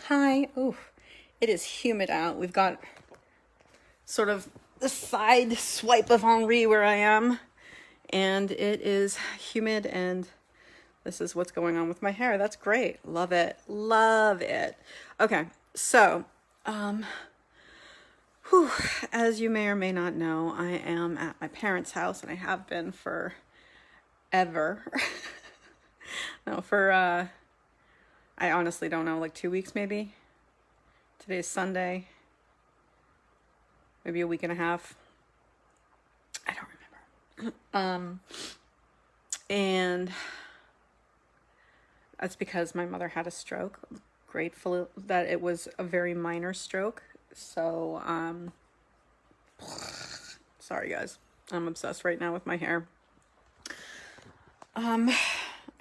Hi. Oof. It is humid out. We've got sort of the side swipe of Henri where I am, and it is humid, and this is what's going on with my hair. That's great. Love it. Love it. Okay. So, um, whew, as you may or may not know, I am at my parents' house, and I have been for ever. No, for I honestly don't know, like 2 weeks maybe. Today's Sunday. Maybe a week and a half. I don't remember. And that's because my mother had a stroke. Grateful that it was a very minor stroke. So, sorry guys. I'm obsessed right now with my hair.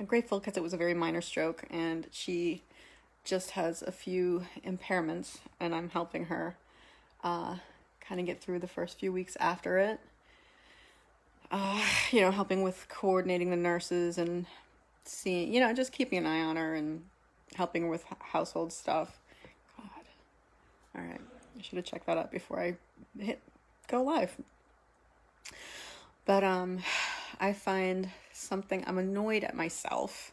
I'm grateful because it was a very minor stroke and she just has a few impairments and I'm helping her kind of get through the first few weeks after it. Helping with coordinating the nurses and seeing, just keeping an eye on her and helping her with household stuff. God. All right. I should have checked that out before I hit go live. But I find I'm annoyed at myself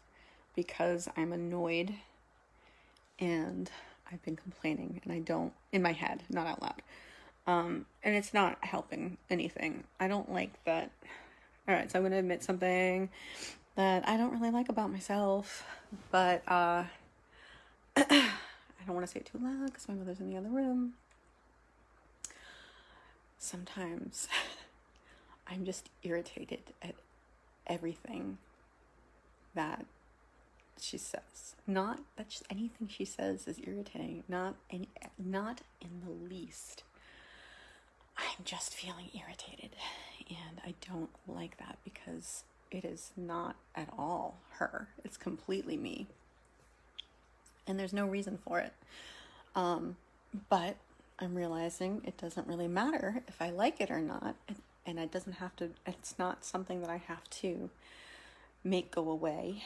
because I'm annoyed and I've been complaining and I don't, in my head, not out loud. And it's not helping anything. I don't like that. All right, so I'm going to admit something that I don't really like about myself, but I don't want to say it too loud because my mother's in the other room. Sometimes I'm just irritated at everything that she says. Not that anything she says is irritating. Not in the least. I'm just feeling irritated, and I don't like that because it is not at all her. It's completely me, and there's no reason for it. But I'm realizing it doesn't really matter if I like it or not, and it doesn't have to. It's not something that I have to make go away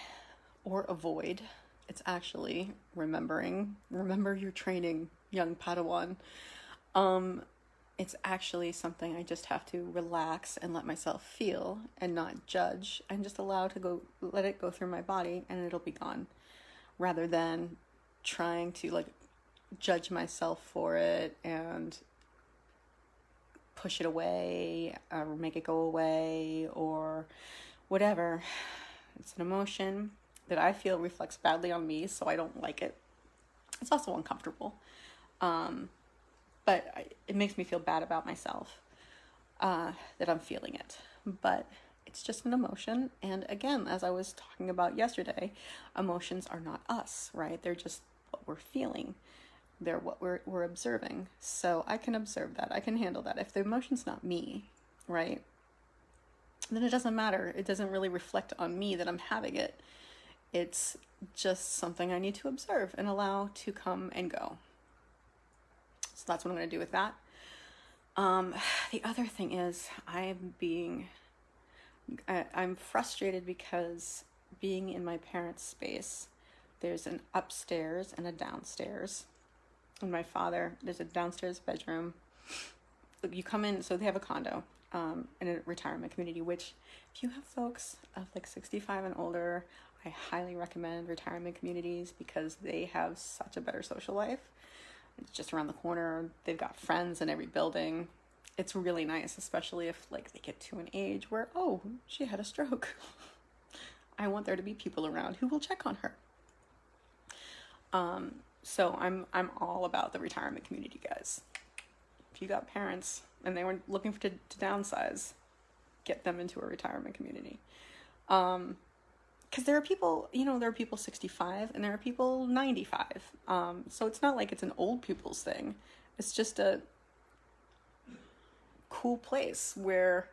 or avoid. It's actually remember your training, young Padawan. It's actually something I just have to relax and let myself feel and not judge and just let it go through my body and it'll be gone, rather than trying to judge myself for it and push it away or make it go away or whatever. It's an emotion that I feel reflects badly on me, so I don't like it. It's also uncomfortable. But it makes me feel bad about myself that I'm feeling it. But it's just an emotion. And again, as I was talking about yesterday, emotions are not us, right? They're just what we're feeling. They're what we're observing. So I can observe that. I can handle that. If the emotion's not me, right, then it doesn't matter. It doesn't really reflect on me that I'm having it. It's just something I need to observe and allow to come and go. So that's what I'm going to do with that. The other thing is I'm frustrated because being in my parents' space, there's an upstairs and a downstairs. And my father, there's a downstairs bedroom. You come in, so they have a condo in a retirement community, which if you have folks of 65 and older, I highly recommend retirement communities because they have such a better social life. It's just around the corner. They've got friends in every building. It's really nice, especially if they get to an age where, oh, she had a stroke. I want there to be people around who will check on her. So I'm all about the retirement community, guys. If you got parents and they were looking to downsize, get them into a retirement community. Because there are people, there are people 65 and there are people 95. So it's not like it's an old people's thing. It's just a cool place where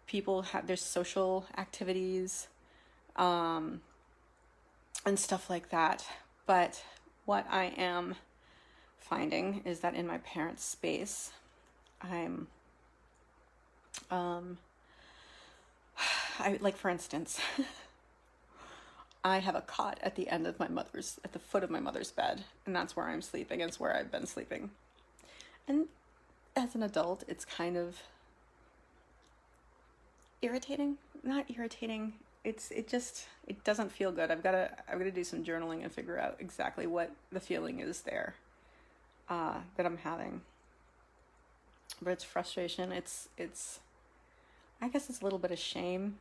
people there's social activities, and stuff like that. But what I am finding is that in my parents' space, I'm, for instance, I have a cot at the end of at the foot of my mother's bed, and that's where I'm sleeping. It's where I've been sleeping. And as an adult, it's kind of irritating. Not irritating. It doesn't feel good. I've gotta do some journaling and figure out exactly what the feeling is there, that I'm having. But it's frustration. I guess it's a little bit of shame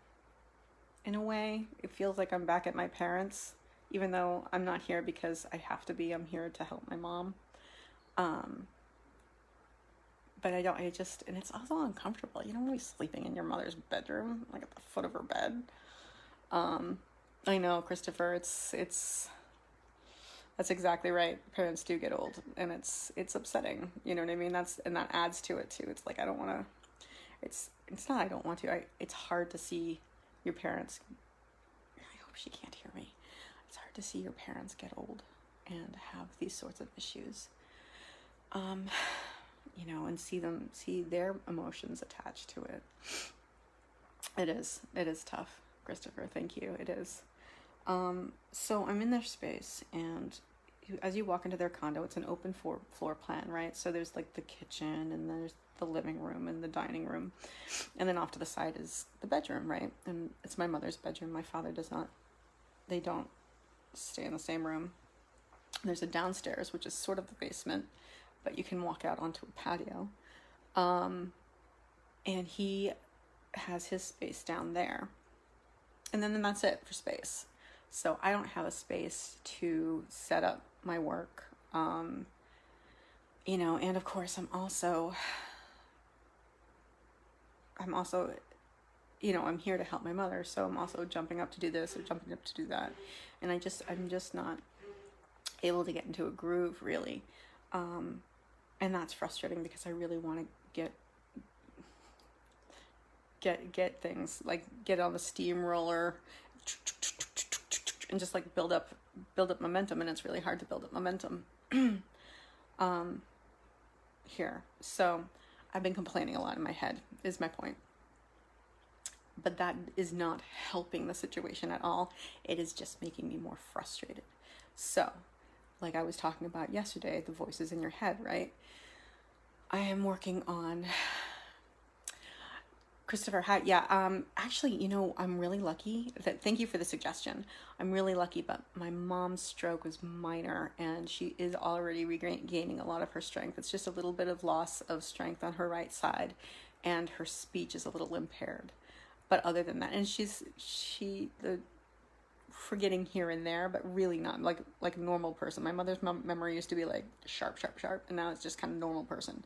in a way. It feels like I'm back at my parents, even though I'm not here because I have to be. I'm here to help my mom. But and it's also uncomfortable. You don't want to be sleeping in your mother's bedroom, like at the foot of her bed. I know, Christopher, that's exactly right. Parents do get old, and it's upsetting. You know what I mean? And that adds to it too. It's like, I don't want to, it's not, I don't want to, it's hard to see your parents. I hope she can't hear me. It's hard to see your parents get old and have these sorts of issues. And see their emotions attached to it. It is tough, Christopher. Thank you. It is. So I'm in their space, and as you walk into their condo, it's an open floor plan, right? So there's like the kitchen, and there's the living room and the dining room, and then off to the side is the bedroom, right? And it's my mother's bedroom. My father does not. They don't stay in the same room. There's a downstairs, which is sort of the basement, but you can walk out onto a patio. And he has his space down there. And then that's it for space. So I don't have a space to set up my work. And of course I'm also, I'm here to help my mother. So I'm also jumping up to do this or jumping up to do that. And I'm just not able to get into a groove, really. And that's frustrating because I really want to get things, like get on the steamroller and just like build up momentum, and it's really hard to build up momentum here. So I've been complaining a lot in my head, is my point. But that is not helping the situation at all. It is just making me more frustrated. So, like I was talking about yesterday, the voices in your head, right? I am working on Christopher. Actually, I'm really lucky thank you for the suggestion. I'm really lucky, but my mom's stroke was minor, and she is already regaining a lot of her strength. It's just a little bit of loss of strength on her right side, and her speech is a little impaired. But other than that, and the forgetting here and there, but really not like a normal person. My mother's memory used to be like sharp, and now it's just kind of normal person.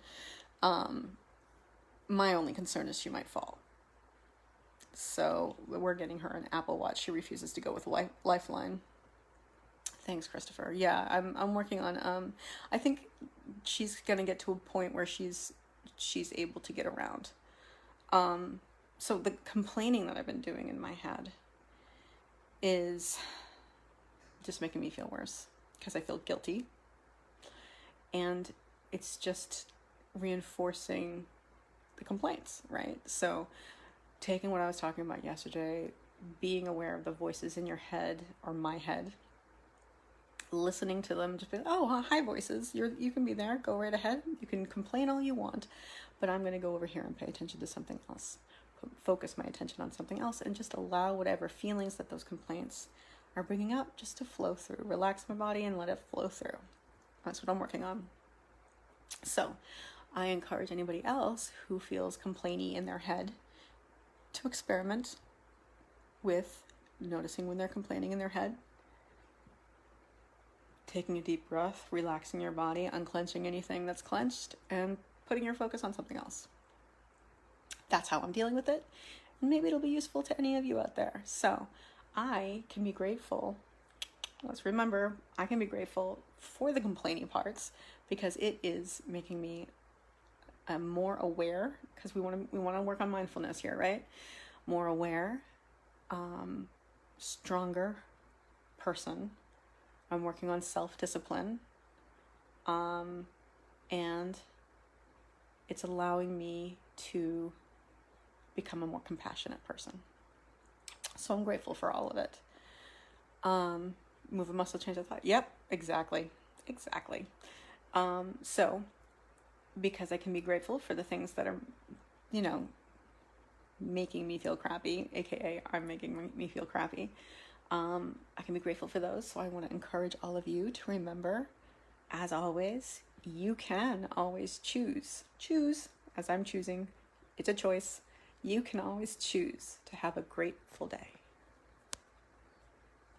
My only concern is she might fall. So we're getting her an Apple Watch. She refuses to go with Lifeline. Thanks, Christopher. Yeah, I'm working on. I think she's gonna get to a point where she's able to get around. So the complaining that I've been doing in my head is just making me feel worse because I feel guilty, and it's just reinforcing the complaints, right? So taking what I was talking about yesterday, being aware of the voices in your head or my head, listening to them, just be like, oh, hi voices, you can be there, go right ahead, you can complain all you want, but I'm going to go over here and pay attention to something else, focus my attention on something else, and just allow whatever feelings that those complaints are bringing up just to flow through, relax my body and let it flow through. That's what I'm working on. So I encourage anybody else who feels complainy in their head to experiment with noticing when they're complaining in their head, taking a deep breath, relaxing your body, unclenching anything that's clenched, and putting your focus on something else. That's how I'm dealing with it, and maybe it'll be useful to any of you out there. So I can be grateful. Let's remember, I can be grateful for the complaining parts because it is making me more aware, because we want to work on mindfulness here, right? More aware, stronger person. I'm working on self-discipline, and it's allowing me to become a more compassionate person. So I'm grateful for all of it. Move a muscle, change a thought. Yep, exactly. Exactly. So, because I can be grateful for the things that are, you know, making me feel crappy, aka I'm making me feel crappy, I can be grateful for those. So I want to encourage all of you to remember, as always, you can always choose. Choose, as I'm choosing. It's a choice. You can always choose to have a grateful day.